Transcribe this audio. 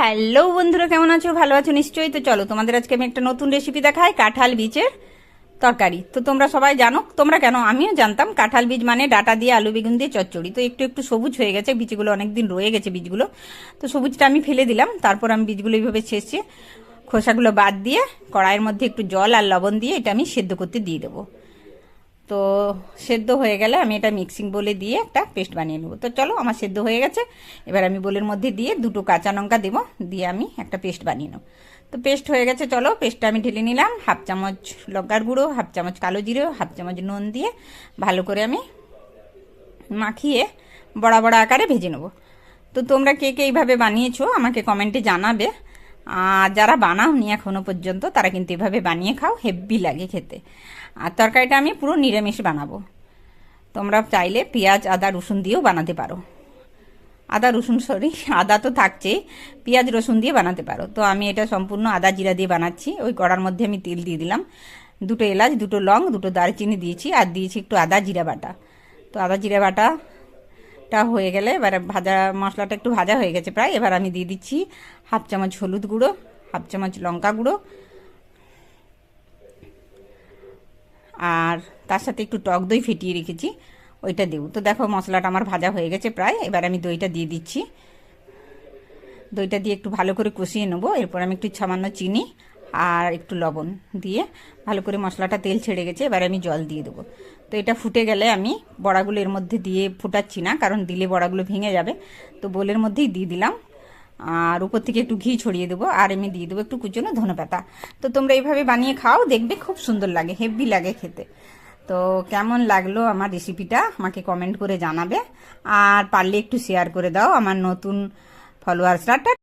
Hello বন্ধুরা, কেমন আছো? ভালো আছো নিশ্চয়ই। তো চলো তোমাদের আজকে আমি একটা নতুন রেসিপি দেখাই, কাঁঠাল বীজের তরকারি। তো তোমরা সবাই জানো, তোমরা কেন, আমিও জানতাম কাঁঠাল বীজ মানে ডাটা দিয়ে আলু বেগুন দিয়ে চচ্চড়ি। তো একটু একটু সবুজ হয়ে গেছে, বীজগুলো অনেকদিন রয়ে গেছে বীজগুলো, তো সবুজটা আমি ফেলে দিলাম। তারপর আমি বীজগুলো এইভাবে ছেঁচে খোসাগুলো বাদ দিয়ে কড়াইয়ের মধ্যে একটু জল আর লবণ দিয়ে এটা আমি সেদ্ধ করতে দিয়ে দেবো। তো সেদ্ধ হয়ে গেলে আমি এটা মিক্সিং বলে দিয়ে একটা পেস্ট বানিয়ে নেবো। তো চলো, আমার সেদ্ধ হয়ে গেছে। এবার আমি বোলের মধ্যে দিয়ে দুটো কাঁচা লঙ্কা দেবো, দিয়ে আমি একটা পেস্ট বানিয়ে নেবো। তো পেস্ট হয়ে গেছে, চলো পেস্টটা আমি ঢেলে নিলাম। হাফ চামচ লঙ্কার গুঁড়ো, হাফ চামচ কালো জিরে, হাফ চামচ নুন দিয়ে ভালো করে আমি মাখিয়ে বড়া বড়া আকারে ভেজে নেবো। তো তোমরা কে কে এইভাবে বানিয়েছো আমাকে কমেন্টে জানাবে। আর যারা বানাওনি এখনো পর্যন্ত তারা কিন্তু এভাবে বানিয়ে খাও, হেভি লাগে খেতে। আর তরকারিটা আমি পুরো নিরামিষ বানাবো। তোমরা চাইলে পেঁয়াজ আদা রসুন দিয়েও বানাতে পারো। আদা তো থাকছেই, পেঁয়াজ রসুন দিয়ে বানাতে পারো। তো আমি এটা সম্পূর্ণ আদা জিরা দিয়ে বানাচ্ছি। ওই কড়ার মধ্যে আমি তেল দিয়ে দিলাম, দুটো এলাচ, দুটো লং, দুটো দারচিনি দিয়েছি, আর দিয়েছি একটু আদা জিরা বাটা। তো আদা জিরা বাটাটা হয়ে গেলে এবার ভাজা মশলাটা একটু ভাজা হয়ে গেছে প্রায়। এবার আমি দিয়ে দিচ্ছি হাফ চামচ হলুদ গুঁড়ো, হাফ চামচ লঙ্কা গুঁড়ো, আর তার সাথে একটু টক দই ফেটিয়ে রেখেছি, ওইটা দেবো। তো দেখো মশলাটা আমার ভাজা হয়ে গেছে প্রায়। এবার আমি দইটা দিয়ে দিচ্ছি, দইটা দিয়ে একটু ভালো করে কষিয়ে নেবো। এরপর আমি একটু সামান্য চিনি আর একটু লবণ দিয়ে ভালো করে মশলাটা তেল ছেড়ে গেছে, এবার আমি জল দিয়ে দেবো। তো এটা ফুটে গেলে আমি বড়াগুলো এর মধ্যে দিয়ে ফুটাচ্ছি না, কারণ দিলে বড়াগুলো ভেঙে যাবে। তো বোলের মধ্যেই দিয়ে দিলাম, আর উপর থেকে একটু ঘি ছড়িয়ে দেবো, আর আমি দিয়ে দেবো একটু কুচনো ধনেপাতা। তো তোমরা এইভাবে বানিয়ে খাও, দেখবে খুব সুন্দর লাগে, হেভি লাগে খেতে। তো কেমন লাগলো আমার রেসিপিটা আমাকে কমেন্ট করে জানাবে, আর পারলে একটু শেয়ার করে দাও আমার নতুন ফলোয়ার্সরা।